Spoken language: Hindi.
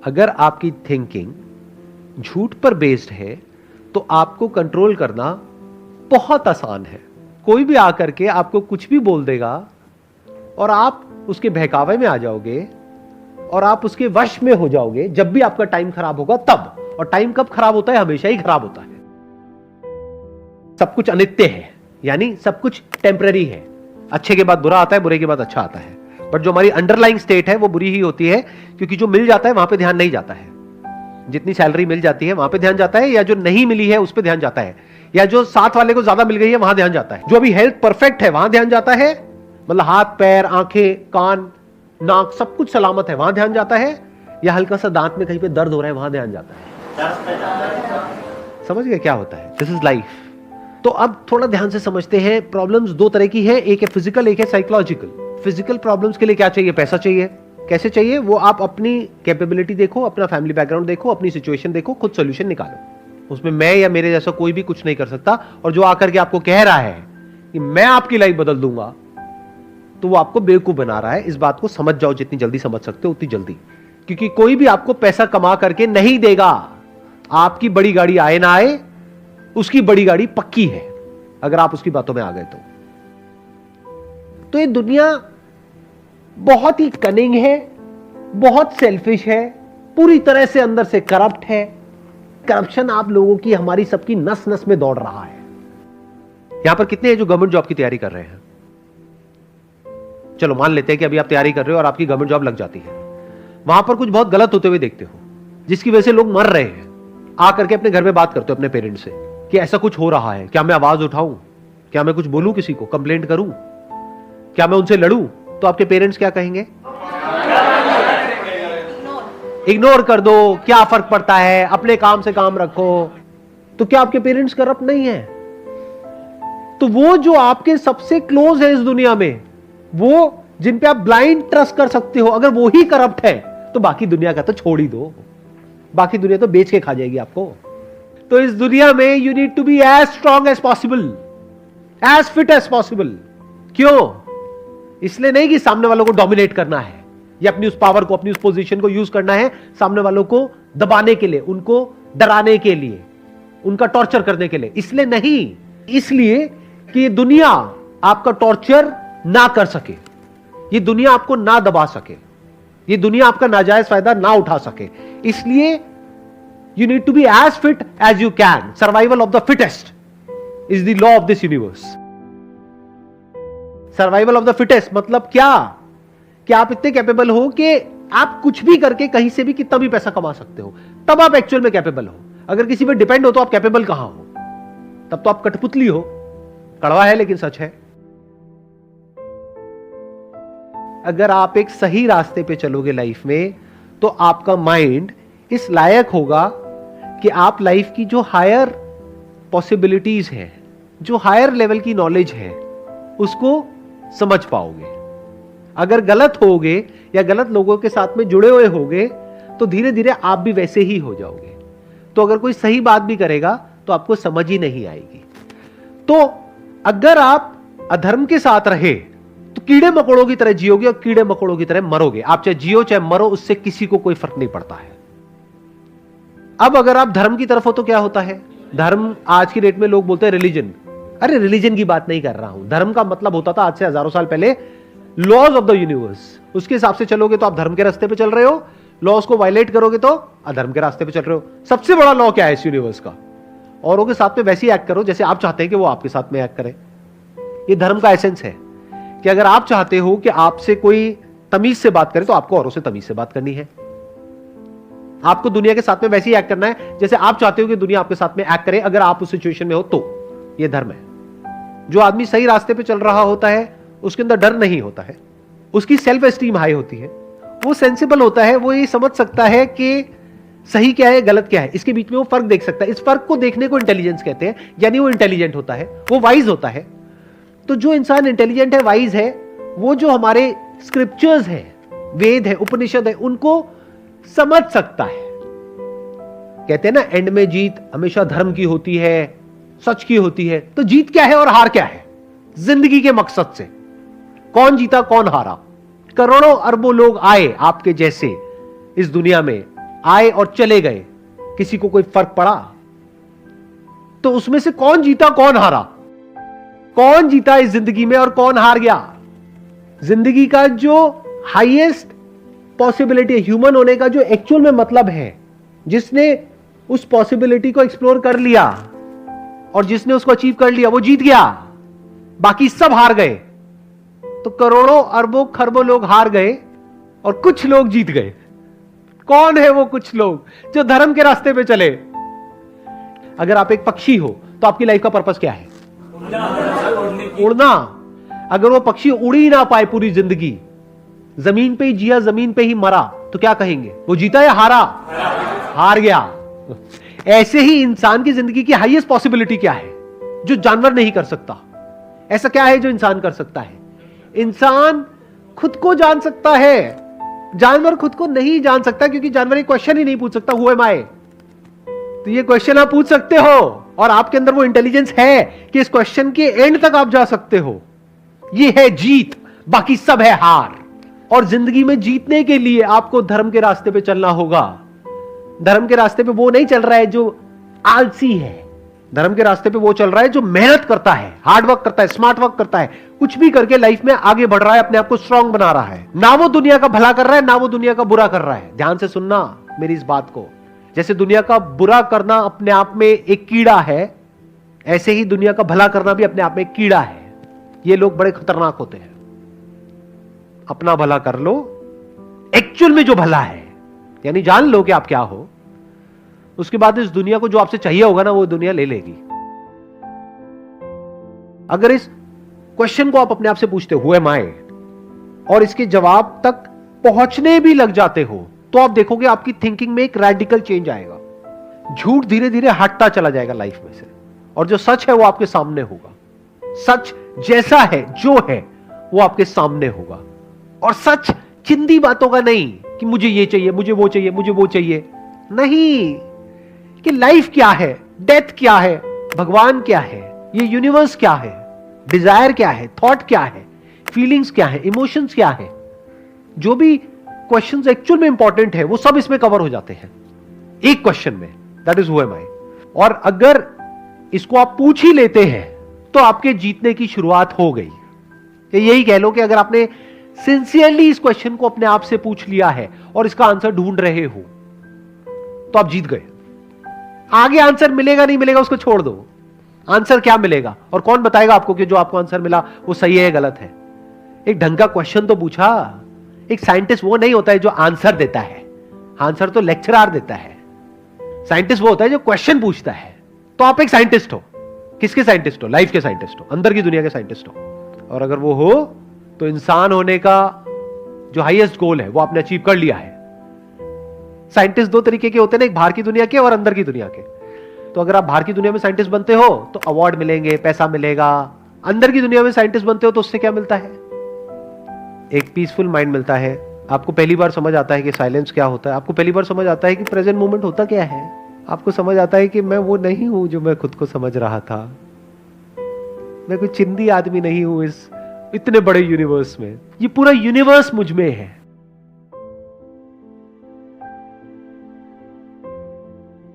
अगर आपकी थिंकिंग झूठ पर बेस्ड है तो आपको कंट्रोल करना बहुत आसान है। कोई भी आकर के आपको कुछ भी बोल देगा और आप उसके बहकावे में आ जाओगे और आप उसके वश में हो जाओगे जब भी आपका टाइम खराब होगा तब। और टाइम कब खराब होता है? हमेशा ही खराब होता है। सब कुछ अनित्य है, यानी सब कुछ टेम्पररी है। अच्छे के बाद बुरा आता है, बुरे के बाद अच्छा आता है। बट जो हमारी अंडरलाइंग स्टेट है वो बुरी ही होती है, क्योंकि जो मिल जाता है वहां पे ध्यान नहीं जाता है। जितनी सैलरी मिल जाती है वहां पे ध्यान जाता है, या जो नहीं मिली है उस पे ध्यान जाता है, या जो साथ वाले को ज्यादा मिल गई है वहां ध्यान जाता है। जो अभी हेल्थ परफेक्ट है वहां ध्यान जाता है, मतलब हाथ पैर आंखें कान नाक सब कुछ सलामत है वहां ध्यान जाता है, या हल्का सा दांत में कहीं पे दर्द हो रहा है वहां ध्यान जाता है। समझ गए क्या होता है? This is life. तो अब थोड़ा ध्यान से समझते हैं। प्रॉब्लम्स दो तरह की है, एक है फिजिकल, एक है साइकोलॉजिकल। फिजिकल प्रॉब्लम्स के लिए क्या चाहिए? पैसा चाहिए। कैसे चाहिए? वो आप अपनी कैपेबिलिटी देखो, अपना फैमिली बैकग्राउंड देखो, अपनी सिचुएशन देखो, खुद सोल्यूशन निकालो। उसमें मैं या मेरे जैसा कोई भी कुछ नहीं कर सकता। और जो आकर के आपको कह रहा है कि मैं आपकी लाइफ बदल दूंगा, तो वो आपको बेवकूफ बना रहा है। इस बात को समझ जाओ, जितनी जल्दी समझ सकते हो उतनी जल्दी, क्योंकि कोई भी आपको पैसा कमा करके नहीं देगा। आपकी बड़ी गाड़ी आए ना आए, उसकी बड़ी गाड़ी पक्की है अगर आप उसकी बातों में आ गए तो ये दुनिया बहुत ही कनिंग है, बहुत सेल्फिश है, पूरी तरह से अंदर से करप्ट है। करप्शन आप लोगों की, हमारी सबकी नस नस में दौड़ रहा है। यहां पर कितने हैं जो गवर्नमेंट जॉब की तैयारी कर रहे हैं? चलो मान लेते हैं कि अभी आप तैयारी कर रहे हो और आपकी गवर्नमेंट जॉब लग जाती है। वहां पर कुछ बहुत गलत होते हुए देखते हो, जिसकी वजह से लोग मर रहे हैं। आकर के अपने घर में बात करते हो अपने पेरेंट्स से कि ऐसा कुछ हो रहा है, क्या मैं आवाज उठाऊं, क्या मैं कुछ बोलूं, किसी को कंप्लेंट करूं, क्या मैं उनसे लड़ूं? तो आपके पेरेंट्स क्या कहेंगे? इग्नोर कर दो, क्या फर्क पड़ता है, अपने काम से काम रखो। तो क्या आपके पेरेंट्स करप्ट नहीं है? तो वो जो आपके सबसे क्लोज है इस दुनिया में, वो जिन पे आप ब्लाइंड ट्रस्ट कर सकते हो, अगर वो ही करप्ट है तो बाकी दुनिया का तो छोड़ ही दो। बाकी दुनिया तो बेच के खा जाएगी आपको। तो इस दुनिया में you need to be as strong as possible, as fit as possible. क्यों? इसलिए नहीं कि सामने वालों को डोमिनेट करना है या अपनी उस पावर को, अपनी उस पोजीशन को यूज करना है सामने वालों को दबाने के लिए, उनको डराने के लिए, उनका टॉर्चर करने के लिए। इसलिए नहीं, इसलिए कि ये दुनिया आपका टॉर्चर ना कर सके, ये दुनिया आपको ना दबा सके, ये दुनिया आपका नाजायज फायदा ना उठा सके। इसलिए you need to be as fit as you can. Survival of the fittest is the law of this universe. Survival of the fittest मतलब क्या? कि आप इतने कैपेबल हो कि आप कुछ भी करके कहीं से भी कितना भी पैसा कमा सकते हो, तब आप एक्चुअल में कैपेबल हो। अगर किसी पर डिपेंड हो तो आप कैपेबल कहां हो? तब तो आप कठपुतली हो। कड़वा है लेकिन सच है। अगर आप एक सही रास्ते पे चलोगे लाइफ में, तो आपका माइंड इस लायक होगा कि आप लाइफ की जो हायर पॉसिबिलिटीज है, जो हायर लेवल की नॉलेज है, उसको समझ पाओगे। अगर गलत होगे या गलत लोगों के साथ में जुड़े हुए होगे तो धीरे धीरे आप भी वैसे ही हो जाओगे। तो अगर कोई सही बात भी करेगा तो आपको समझ ही नहीं आएगी। तो अगर आप अधर्म के साथ रहे तो कीड़े मकोड़ों की तरह जियोगे और कीड़े मकोड़ों की तरह मरोगे। आप चाहे जियो चाहे मरो, उससे किसी को कोई फर्क नहीं पड़ता है। अब अगर आप धर्म की तरफ हो तो क्या होता है? धर्म आज की डेट में लोग बोलते हैं रिलीजन। अरे रिलीजन की बात नहीं कर रहा हूं। धर्म का मतलब होता था आज से हजारों साल पहले लॉज ऑफ द यूनिवर्स। उसके हिसाब से चलोगे तो आप धर्म के रास्ते पे चल रहे हो, लॉज को वायलेट करोगे तो अधर्म के रास्ते पे चल रहे हो। सबसे बड़ा लॉ क्या है इस यूनिवर्स का? औरों के साथ में वैसे ही एक्ट करो जैसे आप चाहते हैं कि वो आपके साथ में एक्ट करें। ये धर्म का एसेंस है कि अगर आप चाहते हो कि आपसे कोई तमीज से बात करे तो आपको औरों से तमीज से बात करनी है। आपको दुनिया के साथ में वैसे ही एक्ट करना है जैसे आप चाहते हो कि दुनिया आपके साथ में एक्ट करे, अगर आप उस सिचुएशन में हो तो। यह धर्म है। जो आदमी सही रास्ते पे चल रहा होता है उसके अंदर डर नहीं होता है, उसकी सेल्फ एस्टीम हाई होती है, वो सेंसिबल होता है, वो ये समझ सकता है कि सही क्या है गलत क्या है, इसके बीच में वो फर्क देख सकता है। इस फर्क को देखने को इंटेलिजेंस कहते हैं, यानी वो इंटेलिजेंट होता है, वो वाइज होता है। तो जो इंसान इंटेलिजेंट है, वाइज है, वो जो हमारे स्क्रिप्चर्स है, वेद है, उपनिषद है, उनको समझ सकता है। कहते हैं ना एंड में जीत हमेशा धर्म की होती है, सच की होती है। तो जीत क्या है और हार क्या है जिंदगी के मकसद से? कौन जीता कौन हारा? करोड़ों अरबों लोग आए आपके जैसे इस दुनिया में आए और चले गए, किसी को कोई फर्क पड़ा? तो उसमें से कौन जीता कौन हारा? कौन जीता इस जिंदगी में और कौन हार गया? जिंदगी का जो हाईएस्ट पॉसिबिलिटी है, ह्यूमन होने का जो एक्चुअल में मतलब है, जिसने उस पॉसिबिलिटी को एक्सप्लोर कर लिया और जिसने उसको अचीव कर लिया, वो जीत गया, बाकी सब हार गए। तो करोड़ों अरबों खरबों लोग हार गए और कुछ लोग जीत गए। कौन है वो कुछ लोग जो धर्म के रास्ते पे चले? अगर आप एक पक्षी हो तो आपकी लाइफ का पर्पस क्या है? उड़ना। अगर वो पक्षी उड़ ही ना पाए पूरी जिंदगी, जमीन पे ही जिया, जमीन पे ही मरा, तो क्या कहेंगे? वो जीता या हारा? हार गया। ऐसे ही इंसान की जिंदगी की हाईएस्ट पॉसिबिलिटी क्या है जो जानवर नहीं कर सकता? ऐसा क्या है जो इंसान कर सकता है? इंसान खुद को जान सकता है, जानवर खुद को नहीं जान सकता, क्योंकि जानवर एक क्वेश्चन ही नहीं पूछ सकता, हु एम आई। तो ये क्वेश्चन आप पूछ सकते हो और आपके अंदर वो इंटेलिजेंस है कि इस क्वेश्चन के एंड तक आप जा सकते हो। ये है जीत, बाकी सब है हार। और जिंदगी में जीतने के लिए आपको धर्म के रास्ते पे चलना होगा। धर्म के रास्ते पे वो नहीं चल रहा है जो आलसी है, धर्म के रास्ते पे वो चल रहा है जो मेहनत करता है, हार्ड वर्क करता है, स्मार्ट वर्क करता है, कुछ भी करके लाइफ में आगे बढ़ रहा है, अपने आप को स्ट्रांग बना रहा है। ना वो दुनिया का भला कर रहा है, ना वो दुनिया का बुरा कर रहा है। ध्यान से सुनना मेरी इस बात को। जैसे दुनिया का बुरा करना अपने आप में एक कीड़ा है, ऐसे ही दुनिया का भला करना भी अपने आप में एक कीड़ा है। ये लोग बड़े खतरनाक होते हैं। अपना भला कर लो, एक्चुअल में जो भला है, यानी जान लो कि आप क्या हो, उसके बाद इस दुनिया को जो आपसे चाहिए होगा ना, वो दुनिया ले लेगी। अगर इस क्वेश्चन को आप अपने आप से पूछते हो, हु एम आई, और इसके जवाब तक पहुंचने भी लग जाते हो, तो आप देखोगे आपकी थिंकिंग में एक रेडिकल चेंज आएगा। झूठ धीरे धीरे हटता चला जाएगा लाइफ में से, और जो सच है वो आपके सामने होगा। सच जैसा है, जो है, वो आपके सामने होगा। और सच चिंदी बातों का नहीं कि मुझे ये चाहिए, मुझे वो चाहिए, मुझे वो चाहिए, नहीं, कि लाइफ क्या है, डेथ क्या है, भगवान क्या है, ये यूनिवर्स क्या है, डिजायर क्या है, थॉट क्या है, फीलिंग्स क्या है, इमोशंस क्या है। जो भी क्वेश्चंस एक्चुअल में इंपॉर्टेंट है वो सब इसमें कवर हो जाते हैं एक क्वेश्चन में, दैट इज हु एम आई। और अगर इसको आप पूछ ही लेते हैं तो आपके जीतने की शुरुआत हो गई। यही कह लो कि अगर आपने सिंसियरली इस क्वेश्चन को अपने आप से पूछ लिया है और इसका आंसर ढूंढ रहे हो, तो आप जीत गए। आगे आंसर मिलेगा नहीं मिलेगा उसको छोड़ दो, आंसर क्या मिलेगा और कौन बताएगा आपको कि जो आपको आंसर मिला वो सही है या गलत है? एक ढंग का क्वेश्चन तो पूछा। एक साइंटिस्ट वो नहीं होता है जो आंसर देता है, आंसर तो लेक्चरर देता है। साइंटिस्ट वो होता है जो क्वेश्चन पूछता है। तो आप एक साइंटिस्ट हो। किसके साइंटिस्ट हो? लाइफ के साइंटिस्ट हो, अंदर की दुनिया के साइंटिस्ट हो। और अगर वो हो तो इंसान होने का जो हाईएस्ट गोल है वो आपने अचीव कर लिया है। साइंटिस्ट दो तरीके के होते हैं ना, एक बाहर की दुनिया के और अंदर की दुनिया के। तो अगर आप बाहर की दुनिया में साइंटिस्ट बनते हो तो अवार्ड मिलेंगे, पैसा मिलेगा। अंदर की दुनिया में साइंटिस्ट बनते हो तो उससे क्या मिलता है? एक पीसफुल माइंड मिलता है। आपको पहली बार समझ आता है कि साइलेंस क्या होता है। आपको पहली बार समझ आता है कि प्रेजेंट मोमेंट होता क्या है। आपको समझ आता है कि मैं वो नहीं हूं जो मैं खुद को समझ रहा था। मैं कोई चिंदी आदमी नहीं हूं इस इतने बड़े यूनिवर्स में। ये पूरा यूनिवर्स मुझ में है।